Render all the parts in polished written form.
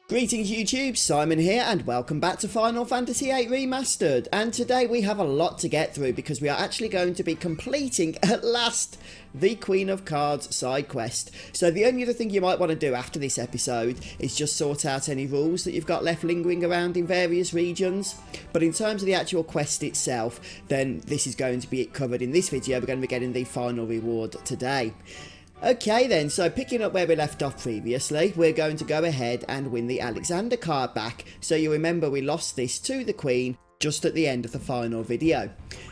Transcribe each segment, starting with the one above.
Greetings YouTube, Simon here and welcome back to Final Fantasy VIII Remastered, and today we have a lot to get through because we are actually going to be completing, at last, the Queen of Cards side quest. So the only other thing you might want to do after this episode is just sort out any rules that you've got left lingering around in various regions. But in terms of the actual quest itself, then this is going to be it covered in this video. We're going to be getting the final reward today. Okay then, so picking up where we left off previously, we're going to go ahead and win the Alexander card back. So you remember we lost this to the Queen just at the end of the final video.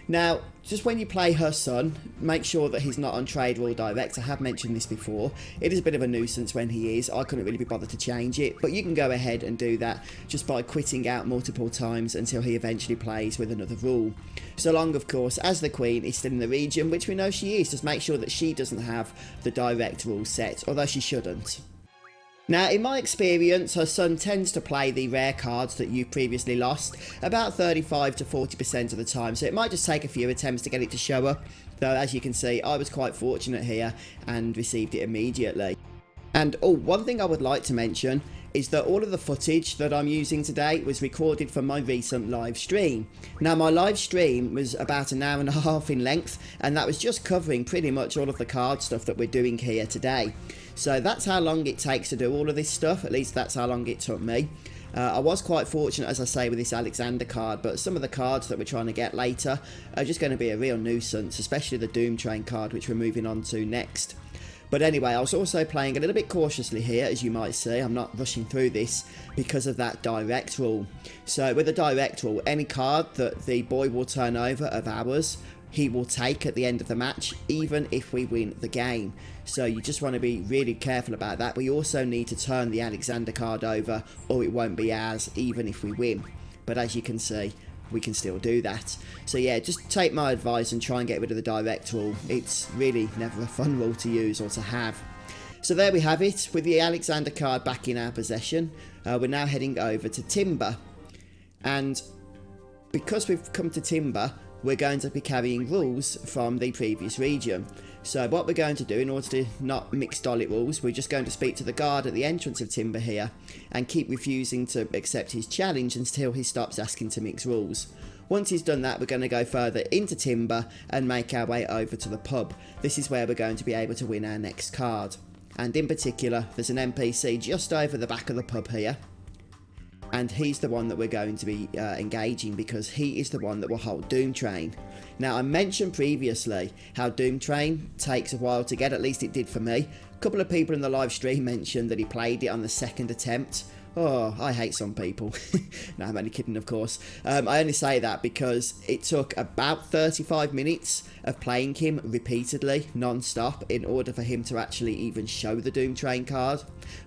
Now, just when you play her son, make sure that he's not on trade rule direct. I have mentioned this before. It is a bit of a nuisance when he is. I couldn't really be bothered to change it, but you can go ahead and do that just by quitting out multiple times until he eventually plays with another rule. So long, of course, as the Queen is still in the region, which we know she is. Just make sure that she doesn't have the direct rule set, although she shouldn't. Now, in my experience, her son tends to play the rare cards that you previously lost about 35 to 40% of the time, so it might just take a few attempts to get it to show up, though as you can see, I was quite fortunate here and received it immediately. And one thing I would like to mention is that all of the footage that I'm using today was recorded from my recent live stream. Now, my live stream was about an hour and a half in length, and that was just covering pretty much all of the card stuff that we're doing here today. So that's how long it takes to do all of this stuff, at least that's how long it took me. I was quite fortunate, as I say, with this Alexander card, but some of the cards that we're trying to get later are just going to be a real nuisance, especially the Doomtrain card, which we're moving on to next. But anyway, I was also playing a little bit cautiously here, as you might see. I'm not rushing through this because of that direct rule. So with the direct rule, any card that the boy will turn over of ours, he will take at the end of the match, even if we win the game. So you just want to be really careful about that. We also need to turn the Alexander card over, or it won't be ours, even if we win. But as you can see, we can still do that. So yeah, just take my advice and try and get rid of the direct rule. It's really never a fun rule to use or to have. So there we have it, with the Alexander card back in our possession. We're now heading over to Timber. And because we've come to Timber, we're going to be carrying rules from the previous region. So what we're going to do, in order to not mix Dollet rules, we're just going to speak to the guard at the entrance of Timber here and keep refusing to accept his challenge until he stops asking to mix rules. Once he's done that, we're going to go further into Timber and make our way over to the pub. This is where we're going to be able to win our next card. And in particular, there's an NPC just over the back of the pub here. And he's the one that we're going to be engaging, because he is the one that will hold Doomtrain. Now, I mentioned previously how Doomtrain takes a while to get, at least it did for me. A couple of people in the live stream mentioned that he played it on the second attempt. Oh, I hate some people. No, I'm only kidding, of course. I only say that because it took about 35 minutes of playing him repeatedly, non-stop, in order for him to actually even show the Doomtrain card.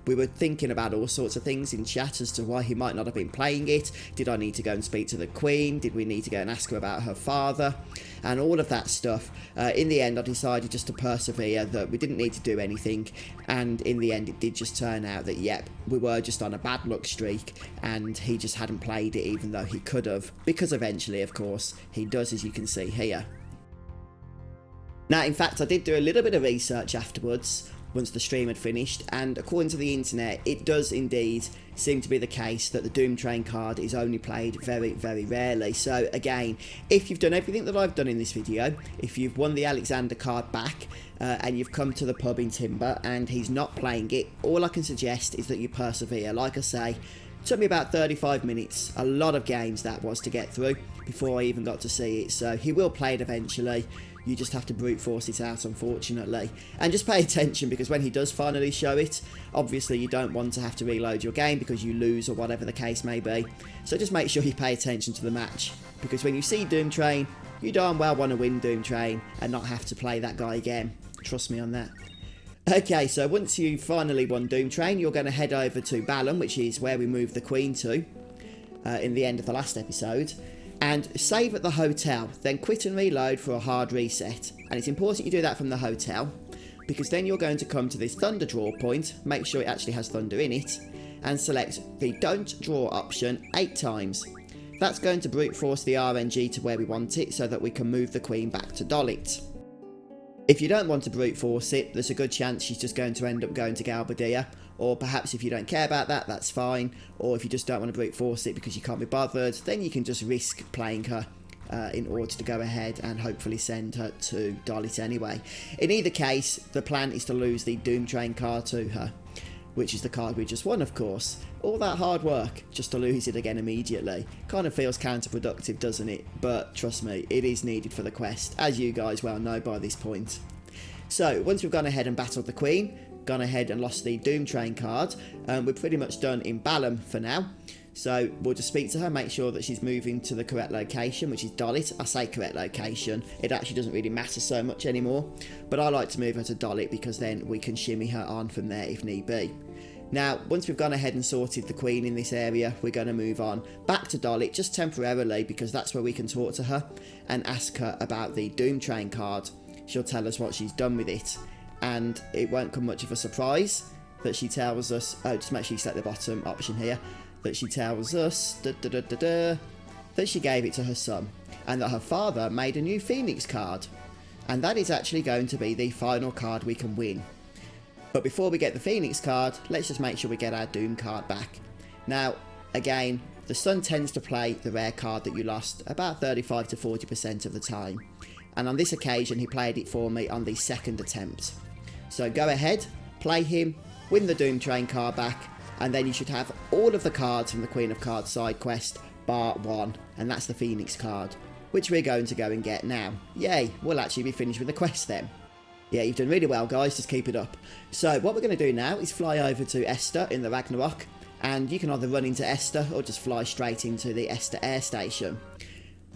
We were thinking about all sorts of things in chat as to why he might not have been playing it. Did I need to go and speak to the Queen? Did we need to go and ask her about her father? And all of that stuff. In the end, I decided just to persevere, that we didn't need to do anything. And in the end, it did just turn out that, yep, we were just on a bad luck streak, and he just hadn't played it even though he could have, because eventually, of course, he does, as you can see here. Now, in fact, I did do a little bit of research afterwards, once the stream had finished, and according to the internet, it does indeed seem to be the case that the Doomtrain card is only played very, very rarely. So again, if you've done everything that I've done in this video, if you've won the Alexander card back, and you've come to the pub in Timber and he's not playing it, all I can suggest is that you persevere. Like I say, it took me about 35 minutes, a lot of games that was to get through, before I even got to see it. So he will play it eventually. You just have to brute force it out, unfortunately. And just pay attention, because when he does finally show it, obviously you don't want to have to reload your game because you lose or whatever the case may be. So just make sure you pay attention to the match, because when you see Doomtrain, you darn well want to win Doomtrain and not have to play that guy again. Trust me on that. Okay, so once you've finally won Doomtrain, you're going to head over to VIII, which is where we moved the Queen to in the end of the last episode. And save at the hotel, then quit and reload for a hard reset. And it's important you do that from the hotel, because then you're going to come to this thunder draw point, make sure it actually has thunder in it, and select the don't draw option 8 times. That's going to brute force the RNG to where we want it, so that we can move the Queen back to Dollet. If you don't want to brute force it, there's a good chance she's just going to end up going to Galbadia, or perhaps if you don't care about that, that's fine, or if you just don't want to brute force it because you can't be bothered, then you can just risk playing her in order to go ahead and hopefully send her to Dalit anyway. In either case, the plan is to lose the Doomtrain card to her, which is the card we just won, of course. All that hard work just to lose it again immediately. Kind of feels counterproductive, doesn't it? But trust me, it is needed for the quest, as you guys well know by this point. So, once we've gone ahead and battled the Queen, gone ahead and lost the Doomtrain card, we're pretty much done in Balam for now. So we'll just speak to her, make sure that she's moving to the correct location, which is Dalit. I say correct location, it actually doesn't really matter so much anymore, but I like to move her to Dalit because then we can shimmy her on from there if need be. Now, once we've gone ahead and sorted the Queen in this area, we're going to move on back to Dalit, just temporarily, because that's where we can talk to her and ask her about the Doomtrain card. She'll tell us what she's done with it, and it won't come much of a surprise that she tells us, oh, just make sure you select the bottom option here, that she tells us that she gave it to her son, and that her father made a new Phoenix card, and that is actually going to be the final card we can win. But before we get the Phoenix card, let's just make sure we get our Doom card back. Now, again, the son tends to play the rare card that you lost about 35 to 40% of the time, and on this occasion he played it for me on the second attempt. So go ahead, play him, win the Doomtrain card back, and then you should have all of the cards from the Queen of Cards side quest, bar one, and that's the Phoenix card, which we're going to go and get now. Yay, we'll actually be finished with the quest then. Yeah, you've done really well, guys, just keep it up. So what we're going to do now is fly over to Esthar in the Ragnarok, and you can either run into Esthar or just fly straight into the Esthar air station.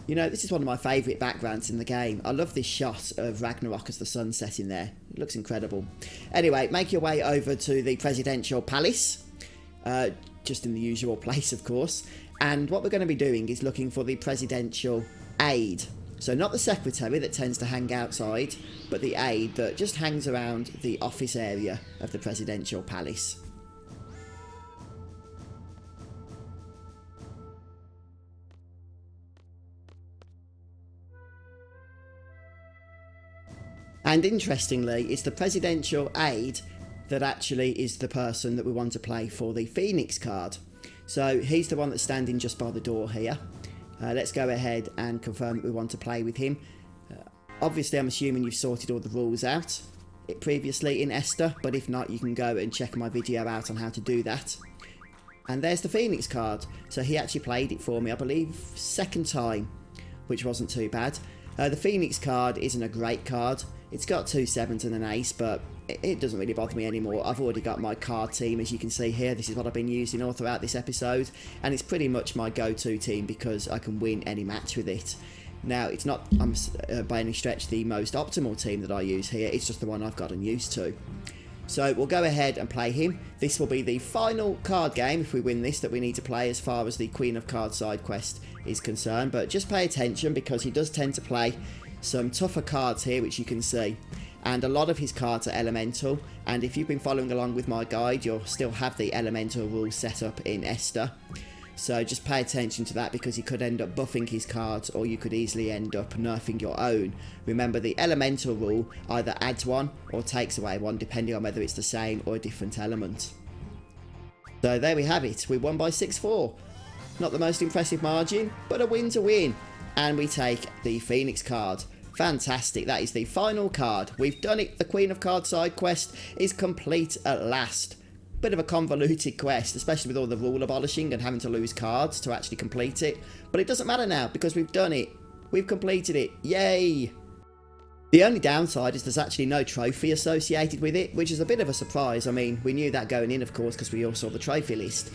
You know, this is one of my favourite backgrounds in the game. I love this shot of Ragnarok as the sun setting there. It looks incredible. Anyway, make your way over to the Presidential Palace. Just in the usual place, of course, and what we're going to be doing is looking for the presidential aide. So not the secretary that tends to hang outside, but the aide that just hangs around the office area of the presidential palace. And interestingly, it's the presidential aide that actually is the person that we want to play for the Phoenix card. So he's the one that's standing just by the door here. Let's go ahead and confirm that we want to play with him. Obviously, I'm assuming you've sorted all the rules out previously in Esthar, but if not, you can go and check my video out on how to do that. And there's the Phoenix card. So he actually played it for me, I believe, second time, which wasn't too bad. The Phoenix card isn't a great card. It's got 2 7s and an ace, but it doesn't really bother me anymore. I've already got my card team, as you can see here. This is what I've been using all throughout this episode, and it's pretty much my go-to team because I can win any match with it. Now, it's not by any stretch the most optimal team that I use here, it's just the one I've gotten used to. So we'll go ahead and play him. This will be the final card game, if we win this, that we need to play as far as the Queen of Cards side quest is concerned, but just pay attention because he does tend to play some tougher cards here, which you can see. And a lot of his cards are elemental, and if you've been following along with my guide, you'll still have the elemental rules set up in Esthar. So just pay attention to that because he could end up buffing his cards, or you could easily end up nerfing your own. Remember, the elemental rule either adds one or takes away one, depending on whether it's the same or a different element. So there we have it, we won by 6-4. Not the most impressive margin, but a win's a win. And we take the Phoenix card. Fantastic, that is the final card. We've done it. The Queen of Cards side quest is complete at last. Bit of a convoluted quest, especially with all the rule abolishing and having to lose cards to actually complete it. But it doesn't matter now because we've done it. We've completed it. Yay! The only downside is there's actually no trophy associated with it, which is a bit of a surprise. I mean, we knew that going in, of course, because we all saw the trophy list.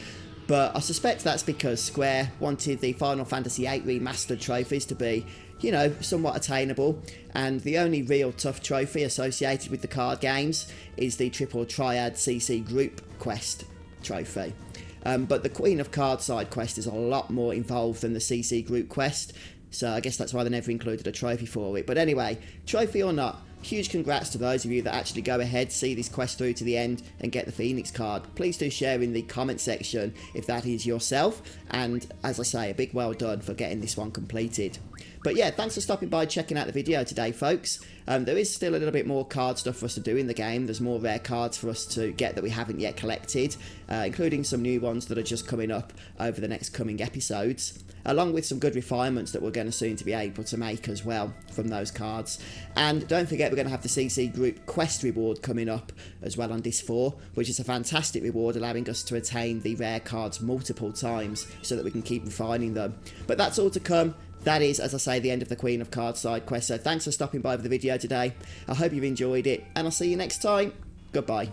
But I suspect that's because Square wanted the Final Fantasy VIII Remastered trophies to be, you know, somewhat attainable, and the only real tough trophy associated with the card games is the Triple Triad CC Group Quest trophy. But the Queen of Cards side quest is a lot more involved than the CC Group Quest, so I guess that's why they never included a trophy for it. But anyway, trophy or not, huge congrats to those of you that actually go ahead, see this quest through to the end and get the Phoenix card. Please do share in the comment section if that is yourself, and as I say, a big well done for getting this one completed. But yeah, thanks for stopping by, checking out the video today, folks. There is still a little bit more card stuff for us to do in the game. There's more rare cards for us to get that we haven't yet collected, including some new ones that are just coming up over the next coming episodes, along with some good refinements that we're going to soon to be able to make as well from those cards. And don't forget, we're going to have the CC Group Quest reward coming up as well on Disc 4, which is a fantastic reward, allowing us to attain the rare cards multiple times so that we can keep refining them. But that's all to come. That is, as I say, the end of the Queen of Cards side quest. So thanks for stopping by for the video today. I hope you've enjoyed it, and I'll see you next time. Goodbye.